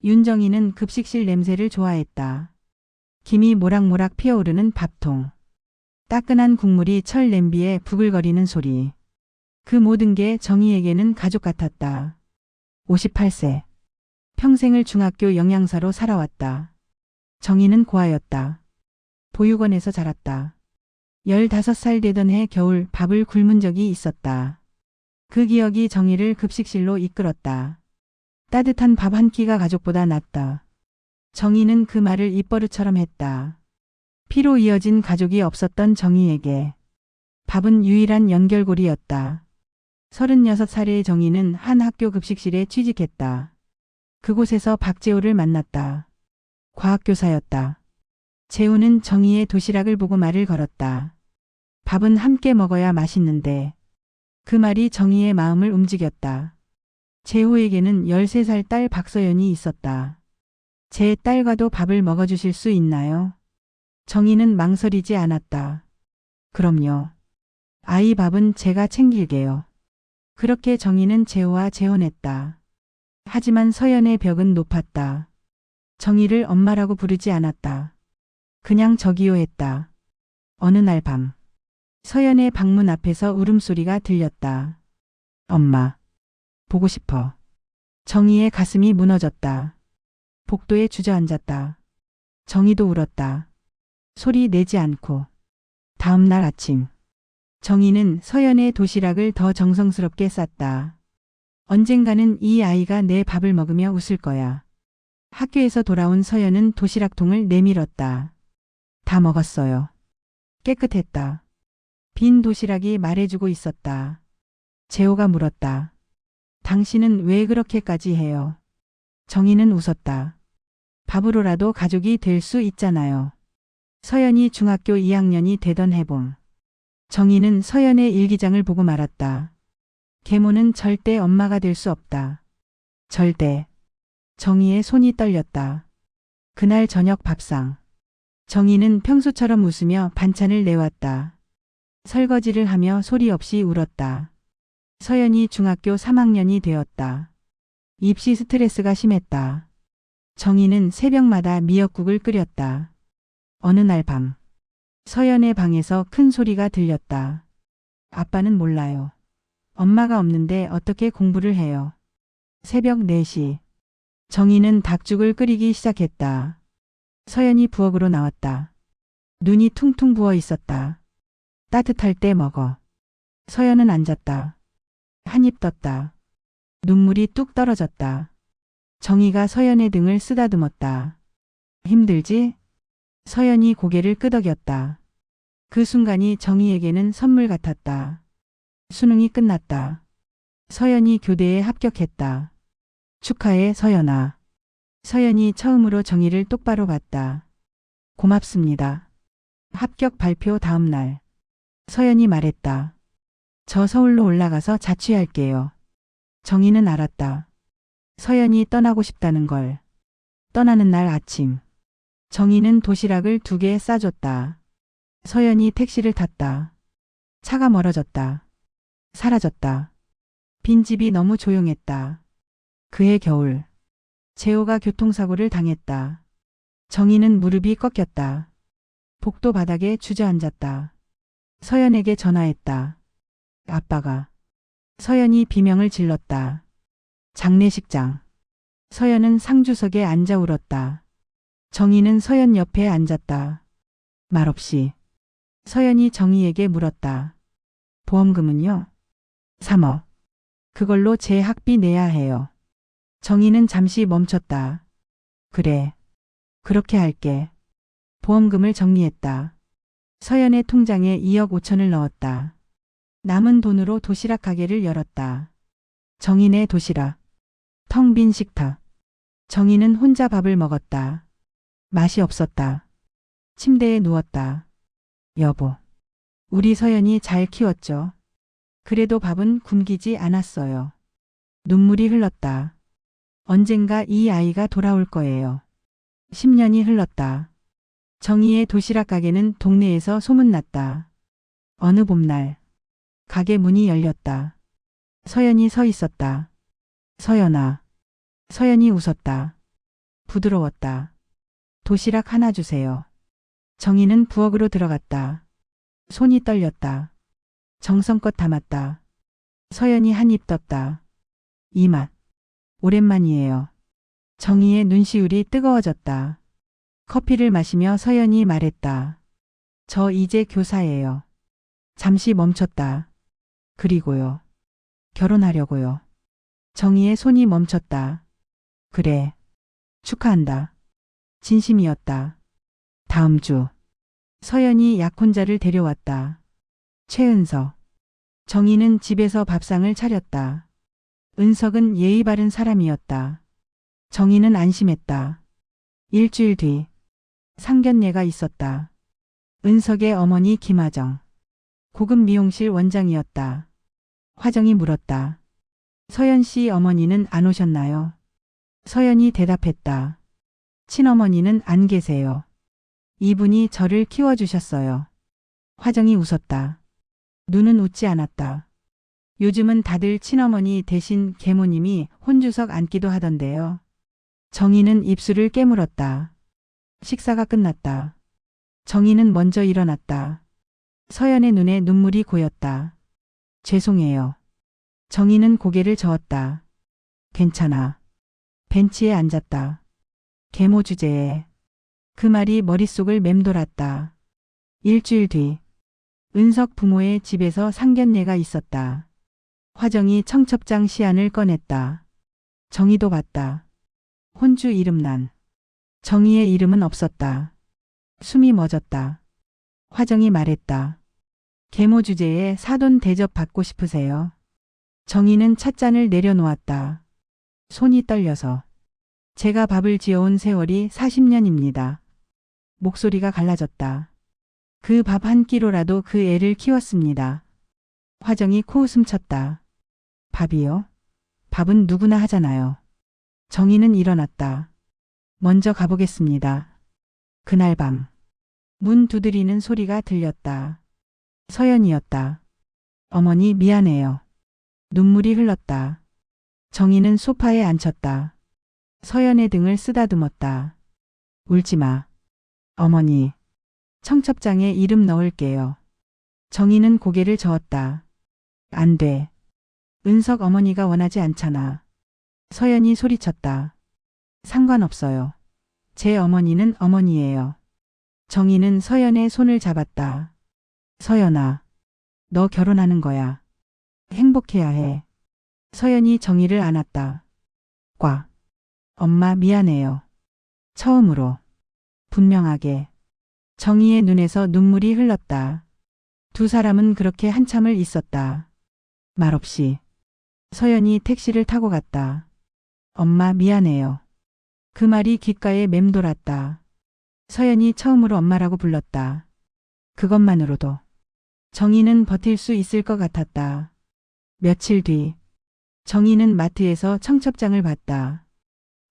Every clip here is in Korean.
윤정이는 급식실 냄새를 좋아했다. 김이 모락모락 피어오르는 밥통. 따끈한 국물이 철 냄비에 부글거리는 소리. 그 모든 게 정희에게는 가족 같았다. 58세. 평생을 중학교 영양사로 살아왔다. 정희는 고아였다. 보육원에서 자랐다. 15살 되던 해 겨울 밥을 굶은 적이 있었다. 그 기억이 정희를 급식실로 이끌었다. 따뜻한 밥 한 끼가 가족보다 낫다. 정희는 그 말을 입버릇처럼 했다. 피로 이어진 가족이 없었던 정희에게 밥은 유일한 연결고리였다. 36살의 정희는 한 학교 급식실에 취직했다. 그곳에서 박재호를 만났다. 과학교사였다. 재호는 정희의 도시락을 보고 말을 걸었다. 밥은 함께 먹어야 맛있는데. 그 말이 정희의 마음을 움직였다. 재호에게는 13살 딸 박서연이 있었다. 제 딸과도 밥을 먹어주실 수 있나요? 정희는 망설이지 않았다. 그럼요. 아이 밥은 제가 챙길게요. 그렇게 정희는 재호와 재혼했다. 하지만 서연의 벽은 높았다. 정희를 엄마라고 부르지 않았다. 그냥 저기요 했다. 어느 날 밤. 서연의 방문 앞에서 울음소리가 들렸다. 엄마. 보고 싶어. 정희의 가슴이 무너졌다. 복도에 주저앉았다. 정희도 울었다. 소리 내지 않고. 다음 날 아침. 정희는 서연의 도시락을 더 정성스럽게 쌌다. 언젠가는 이 아이가 내 밥을 먹으며 웃을 거야. 학교에서 돌아온 서연은 도시락통을 내밀었다. 다 먹었어요. 깨끗했다. 빈 도시락이 말해주고 있었다. 재호가 물었다. 당신은 왜 그렇게까지 해요? 정희는 웃었다. 밥으로라도 가족이 될 수 있잖아요. 서연이 중학교 2학년이 되던 해봄. 정희는 서연의 일기장을 보고 말았다. 계모는 절대 엄마가 될 수 없다. 절대. 정희의 손이 떨렸다. 그날 저녁 밥상. 정희는 평소처럼 웃으며 반찬을 내왔다. 설거지를 하며 소리 없이 울었다. 서연이 중학교 3학년이 되었다. 입시 스트레스가 심했다. 정희는 새벽마다 미역국을 끓였다. 어느 날 밤. 서연의 방에서 큰 소리가 들렸다. 아빠는 몰라요. 엄마가 없는데 어떻게 공부를 해요. 새벽 4시. 정희는 닭죽을 끓이기 시작했다. 서연이 부엌으로 나왔다. 눈이 퉁퉁 부어 있었다. 따뜻할 때 먹어. 서연은 앉았다. 한 입 떴다. 눈물이 뚝 떨어졌다. 정희가 서연의 등을 쓰다듬었다. 힘들지? 서연이 고개를 끄덕였다. 그 순간이 정희에게는 선물 같았다. 수능이 끝났다. 서연이 교대에 합격했다. 축하해 서연아. 서연이 처음으로 정희를 똑바로 봤다. 고맙습니다. 합격 발표 다음 날. 서연이 말했다. 저 서울로 올라가서 자취할게요. 정희는 알았다. 서연이 떠나고 싶다는 걸. 떠나는 날 아침. 정희는 도시락을 2개 싸줬다. 서연이 택시를 탔다. 차가 멀어졌다. 사라졌다. 빈집이 너무 조용했다. 그해 겨울. 재호가 교통사고를 당했다. 정희는 무릎이 꺾였다. 복도 바닥에 주저앉았다. 서연에게 전화했다. 아빠가. 서연이 비명을 질렀다. 장례식장. 서연은 상주석에 앉아 울었다. 정희는 서연 옆에 앉았다. 말없이. 서연이 정희에게 물었다. 보험금은요? 3억. 그걸로 제 학비 내야 해요. 정희는 잠시 멈췄다. 그래. 그렇게 할게. 보험금을 정리했다. 서연의 통장에 2억 5천을 넣었다. 남은 돈으로 도시락 가게를 열었다. 정희네 도시락. 텅 빈 식탁. 정희는 혼자 밥을 먹었다. 맛이 없었다. 침대에 누웠다. 여보. 우리 서연이 잘 키웠죠. 그래도 밥은 굶기지 않았어요. 눈물이 흘렀다. 언젠가 이 아이가 돌아올 거예요. 10년이 흘렀다. 정희의 도시락 가게는 동네에서 소문났다. 어느 봄날. 가게 문이 열렸다. 서연이 서 있었다. 서연아. 서연이 웃었다. 부드러웠다. 도시락 하나 주세요. 정희는 부엌으로 들어갔다. 손이 떨렸다. 정성껏 담았다. 서연이 한 입 떴다. 이 맛. 오랜만이에요. 정희의 눈시울이 뜨거워졌다. 커피를 마시며 서연이 말했다. 저 이제 교사예요. 잠시 멈췄다. 그리고요. 결혼하려고요. 정희의 손이 멈췄다. 그래. 축하한다. 진심이었다. 다음 주. 서연이 약혼자를 데려왔다. 최은석. 정희는 집에서 밥상을 차렸다. 은석은 예의 바른 사람이었다. 정희는 안심했다. 일주일 뒤. 상견례가 있었다. 은석의 어머니 김하정. 고급 미용실 원장이었다. 화정이 물었다. 서연 씨 어머니는 안 오셨나요? 서연이 대답했다. 친어머니는 안 계세요. 이분이 저를 키워주셨어요. 화정이 웃었다. 눈은 웃지 않았다. 요즘은 다들 친어머니 대신 계모님이 혼주석 앉기도 하던데요. 정희는 입술을 깨물었다. 식사가 끝났다. 정희는 먼저 일어났다. 서연의 눈에 눈물이 고였다. 죄송해요. 정희는 고개를 저었다. 괜찮아. 벤치에 앉았다. 계모 주제에. 그 말이 머릿속을 맴돌았다. 일주일 뒤. 은석 부모의 집에서 상견례가 있었다. 화정이 청첩장 시안을 꺼냈다. 정희도 봤다. 혼주 이름란. 정희의 이름은 없었다. 숨이 멎었다. 화정이 말했다. 계모 주제에 사돈 대접 받고 싶으세요? 정희는 찻잔을 내려놓았다. 손이 떨려서. 제가 밥을 지어온 세월이 40년입니다. 목소리가 갈라졌다. 그 밥 한 끼로라도 그 애를 키웠습니다. 화정이 코웃음 쳤다. 밥이요? 밥은 누구나 하잖아요. 정희는 일어났다. 먼저 가보겠습니다. 그날 밤. 문 두드리는 소리가 들렸다. 서연이었다. 어머니 미안해요. 눈물이 흘렀다. 정희는 소파에 앉혔다. 서연의 등을 쓰다듬었다. 울지 마. 어머니. 청첩장에 이름 넣을게요. 정희는 고개를 저었다. 안 돼. 은석 어머니가 원하지 않잖아. 서연이 소리쳤다. 상관없어요. 제 어머니는 어머니예요. 정희는 서연의 손을 잡았다. 서연아. 너 결혼하는 거야. 행복해야 해. 서연이 정희를 안았다. 꽉. 엄마 미안해요. 처음으로. 분명하게. 정희의 눈에서 눈물이 흘렀다. 두 사람은 그렇게 한참을 있었다. 말없이. 서연이 택시를 타고 갔다. 엄마 미안해요. 그 말이 귓가에 맴돌았다. 서연이 처음으로 엄마라고 불렀다. 그것만으로도. 정희는 버틸 수 있을 것 같았다. 며칠 뒤. 정희는 마트에서 청첩장을 봤다.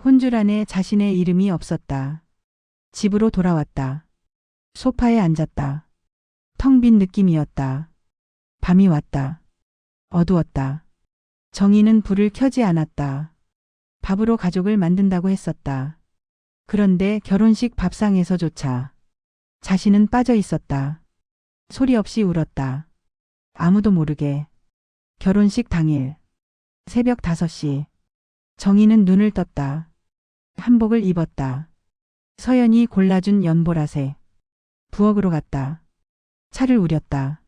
혼주란에 자신의 이름이 없었다. 집으로 돌아왔다. 소파에 앉았다. 텅 빈 느낌이었다. 밤이 왔다. 어두웠다. 정희는 불을 켜지 않았다. 밥으로 가족을 만든다고 했었다. 그런데 결혼식 밥상에서조차 자신은 빠져 있었다. 소리 없이 울었다. 아무도 모르게. 결혼식 당일. 새벽 5시. 정희는 눈을 떴다. 한복을 입었다. 서연이 골라준 연보라색. 부엌으로 갔다. 차를 우렸다.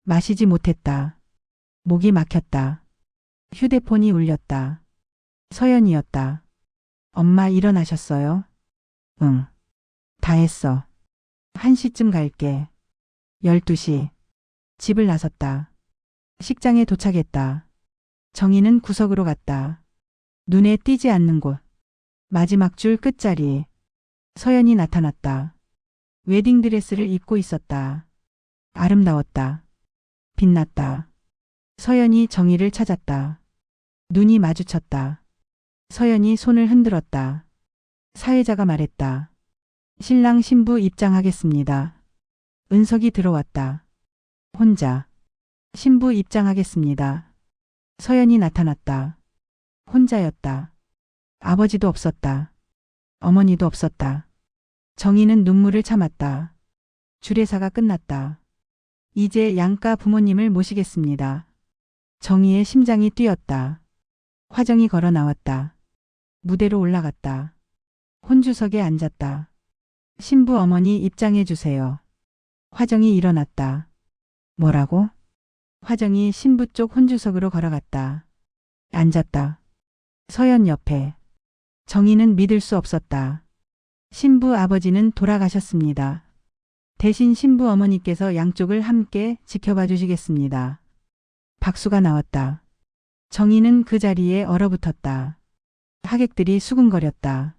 마시지 못했다. 목이 막혔다. 휴대폰이 울렸다. 서연이었다. 엄마 일어나셨어요? 응. 다 했어. 1시쯤 갈게. 12시. 집을 나섰다. 식장에 도착했다. 정희는 구석으로 갔다. 눈에 띄지 않는 곳. 마지막 줄 끝자리. 서연이 나타났다. 웨딩드레스를 입고 있었다. 아름다웠다. 빛났다. 서연이 정희를 찾았다. 눈이 마주쳤다. 서연이 손을 흔들었다. 사회자가 말했다. 신랑 신부 입장하겠습니다. 은석이 들어왔다. 혼자. 신부 입장하겠습니다. 서연이 나타났다. 혼자였다. 아버지도 없었다. 어머니도 없었다. 정희는 눈물을 참았다. 주례사가 끝났다. 이제 양가 부모님을 모시겠습니다. 정희의 심장이 뛰었다. 화정이 걸어 나왔다. 무대로 올라갔다. 혼주석에 앉았다. 신부 어머니 입장해 주세요. 화정이 일어났다. 뭐라고? 화정이 신부 쪽 혼주석으로 걸어갔다. 앉았다. 서연 옆에. 정희는 믿을 수 없었다. 신부 아버지는 돌아가셨습니다. 대신 신부 어머니께서 양쪽을 함께 지켜봐 주시겠습니다. 박수가 나왔다. 정희는 그 자리에 얼어붙었다. 하객들이 수군거렸다.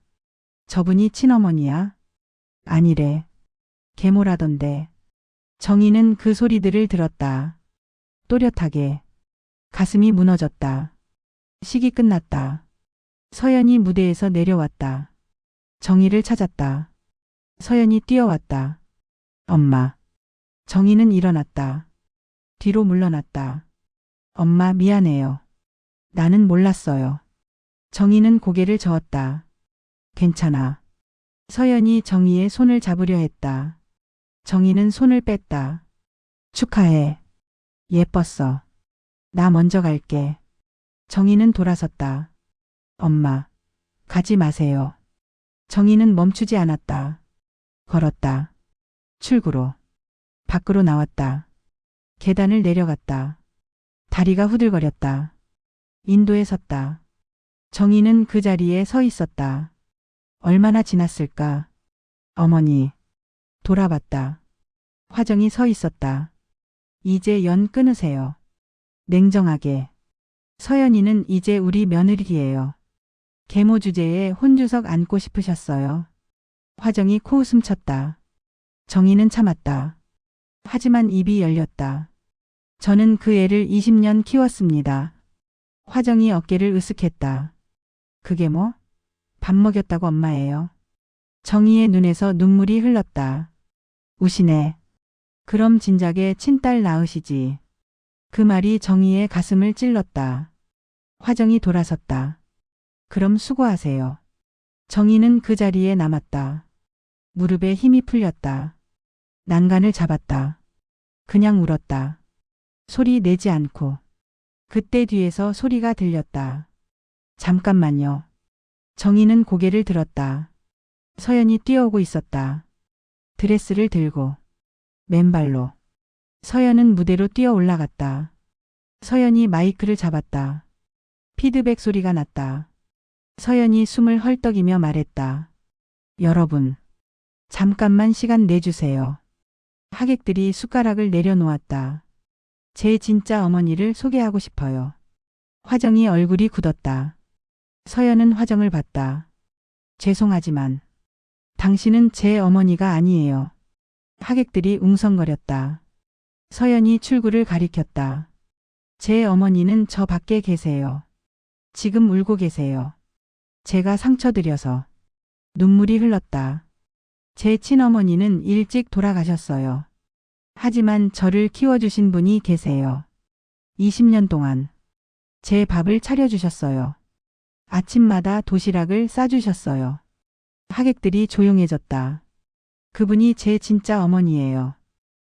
저분이 친어머니야? 아니래. 계모라던데. 정희는 그 소리들을 들었다. 또렷하게. 가슴이 무너졌다. 식이 끝났다. 서연이 무대에서 내려왔다. 정희를 찾았다. 서연이 뛰어왔다. 엄마. 정희는 일어났다. 뒤로 물러났다. 엄마 미안해요. 나는 몰랐어요. 정희는 고개를 저었다. 괜찮아. 서연이 정희의 손을 잡으려 했다. 정희는 손을 뺐다. 축하해. 예뻤어. 나 먼저 갈게. 정희는 돌아섰다. 엄마, 가지 마세요. 정희는 멈추지 않았다. 걸었다. 출구로. 밖으로 나왔다. 계단을 내려갔다. 다리가 후들거렸다. 인도에 섰다. 정희는 그 자리에 서 있었다. 얼마나 지났을까? 어머니. 돌아봤다. 화정이 서 있었다. 이제 연 끊으세요. 냉정하게. 서연이는 이제 우리 며느리예요. 계모 주제에 혼주석 앉고 싶으셨어요. 화정이 코웃음 쳤다. 정희는 참았다. 하지만 입이 열렸다. 저는 그 애를 20년 키웠습니다. 화정이 어깨를 으쓱했다. 그게 뭐? 밥 먹였다고 엄마예요. 정희의 눈에서 눈물이 흘렀다. 우시네. 그럼 진작에 친딸 낳으시지. 그 말이 정희의 가슴을 찔렀다. 화정이 돌아섰다. 그럼 수고하세요. 정희는 그 자리에 남았다. 무릎에 힘이 풀렸다. 난간을 잡았다. 그냥 울었다. 소리 내지 않고. 그때 뒤에서 소리가 들렸다. 잠깐만요. 정희는 고개를 들었다. 서연이 뛰어오고 있었다. 드레스를 들고. 맨발로. 서연은 무대로 뛰어 올라갔다. 서연이 마이크를 잡았다. 피드백 소리가 났다. 서연이 숨을 헐떡이며 말했다. 여러분, 잠깐만 시간 내주세요. 하객들이 숟가락을 내려놓았다. 제 진짜 어머니를 소개하고 싶어요. 화정이 얼굴이 굳었다. 서연은 화정을 봤다. 죄송하지만 당신은 제 어머니가 아니에요. 하객들이 웅성거렸다. 서연이 출구를 가리켰다. 제 어머니는 저 밖에 계세요. 지금 울고 계세요. 제가 상처드려서. 눈물이 흘렀다. 제 친어머니는 일찍 돌아가셨어요. 하지만 저를 키워주신 분이 계세요. 20년 동안 제 밥을 차려주셨어요. 아침마다 도시락을 싸주셨어요. 하객들이 조용해졌다. 그분이 제 진짜 어머니예요.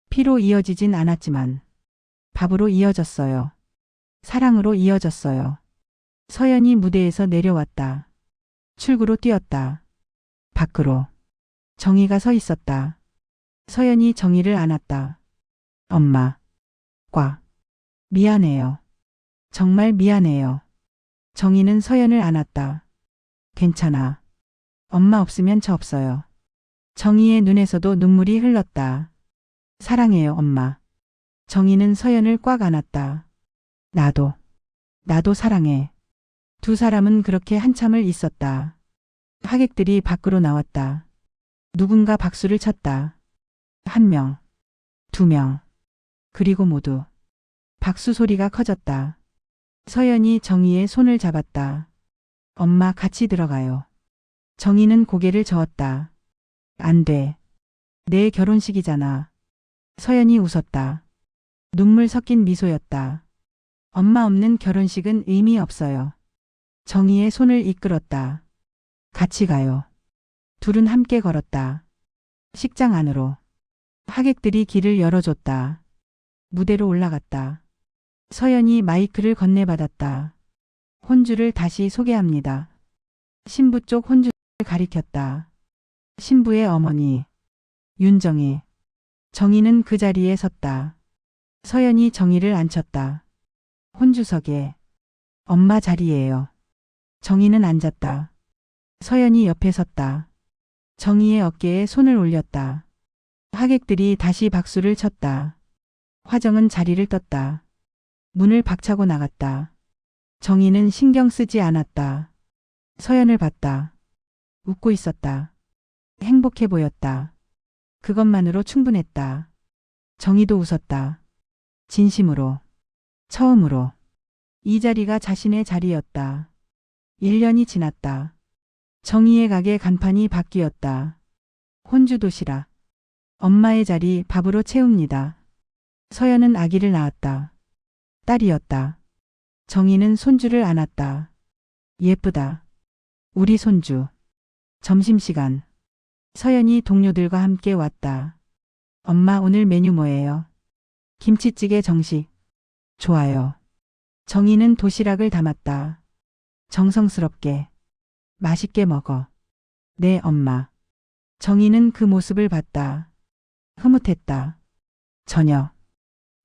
피로 이어지진 않았지만 밥으로 이어졌어요. 사랑으로 이어졌어요. 서연이 무대에서 내려왔다. 출구로 뛰었다. 밖으로. 정희가 서 있었다. 서연이 정희를 안았다. 엄마. 꽉. 미안해요. 정말 미안해요. 정희는 서연을 안았다. 괜찮아. 엄마 없으면 저 없어요. 정희의 눈에서도 눈물이 흘렀다. 사랑해요, 엄마. 정희는 서연을 꽉 안았다. 나도 사랑해. 두 사람은 그렇게 한참을 있었다. 하객들이 밖으로 나왔다. 누군가 박수를 쳤다. 1명, 2명, 그리고 모두. 박수 소리가 커졌다. 서연이 정희의 손을 잡았다. 엄마 같이 들어가요. 정희는 고개를 저었다. 안 돼. 내 결혼식이잖아. 서연이 웃었다. 눈물 섞인 미소였다. 엄마 없는 결혼식은 의미 없어요. 정희의 손을 이끌었다. 같이 가요. 둘은 함께 걸었다. 식장 안으로. 하객들이 길을 열어줬다. 무대로 올라갔다. 서연이 마이크를 건네받았다. 혼주를 다시 소개합니다. 신부 쪽 혼주를 가리켰다. 신부의 어머니 윤정희. 정희는 그 자리에 섰다. 서연이 정희를 앉혔다. 혼주석에. 엄마 자리예요. 정희는 앉았다. 서연이 옆에 섰다. 정희의 어깨에 손을 올렸다. 하객들이 다시 박수를 쳤다. 화정은 자리를 떴다. 문을 박차고 나갔다. 정희는 신경 쓰지 않았다. 서연을 봤다. 웃고 있었다. 행복해 보였다. 그것만으로 충분했다. 정희도 웃었다. 진심으로. 처음으로. 이 자리가 자신의 자리였다. 1년이 지났다. 정희의 가게 간판이 바뀌었다. 혼주 도시락. 엄마의 자리 밥으로 채웁니다. 서연은 아기를 낳았다. 딸이었다. 정희는 손주를 안았다. 예쁘다. 우리 손주. 점심시간. 서연이 동료들과 함께 왔다. 엄마 오늘 메뉴 뭐예요? 김치찌개 정식. 좋아요. 정희는 도시락을 담았다. 정성스럽게. 맛있게 먹어. 네, 엄마. 정희는 그 모습을 봤다. 흐뭇했다. 저녁.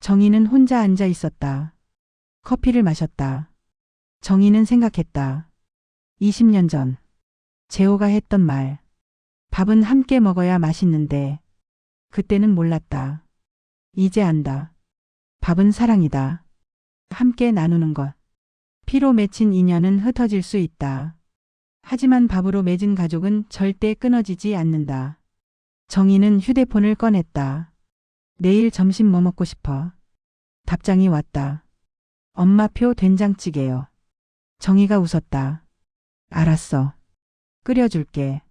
정희는 혼자 앉아 있었다. 커피를 마셨다. 정희는 생각했다. 20년 전. 재호가 했던 말. 밥은 함께 먹어야 맛있는데. 그때는 몰랐다. 이제 안다. 밥은 사랑이다. 함께 나누는 것. 피로 맺힌 인연은 흩어질 수 있다. 하지만 밥으로 맺은 가족은 절대 끊어지지 않는다. 정희는 휴대폰을 꺼냈다. 내일 점심 뭐 먹고 싶어? 답장이 왔다. 엄마표 된장찌개요. 정희가 웃었다. 알았어. 끓여줄게.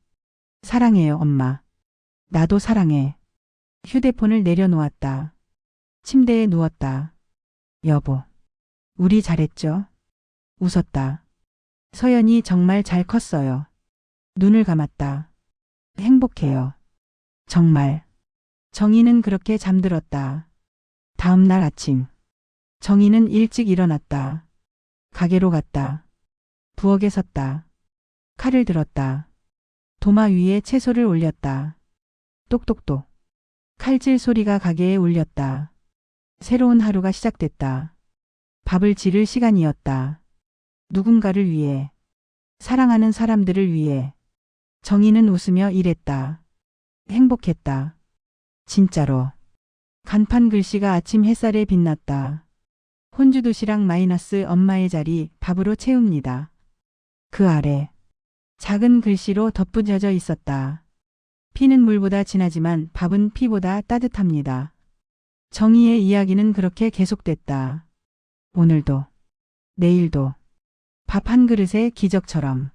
사랑해요, 엄마. 나도 사랑해. 휴대폰을 내려놓았다. 침대에 누웠다. 여보, 우리 잘했죠? 웃었다. 서연이 정말 잘 컸어요. 눈을 감았다. 행복해요. 정말. 정희는 그렇게 잠들었다. 다음 날 아침. 정희는 일찍 일어났다. 가게로 갔다. 부엌에 섰다. 칼을 들었다. 도마 위에 채소를 올렸다. 똑똑똑. 칼질 소리가 가게에 울렸다. 새로운 하루가 시작됐다. 밥을 지를 시간이었다. 누군가를 위해. 사랑하는 사람들을 위해. 정희는 웃으며 일했다. 행복했다. 진짜로. 간판 글씨가 아침 햇살에 빛났다. 혼주 도시락 마이너스 엄마의 자리 밥으로 채웁니다. 그 아래 작은 글씨로 덧붙여져 있었다. 피는 물보다 진하지만 밥은 피보다 따뜻합니다. 정희의 이야기는 그렇게 계속됐다. 오늘도, 내일도, 밥 한 그릇의 기적처럼.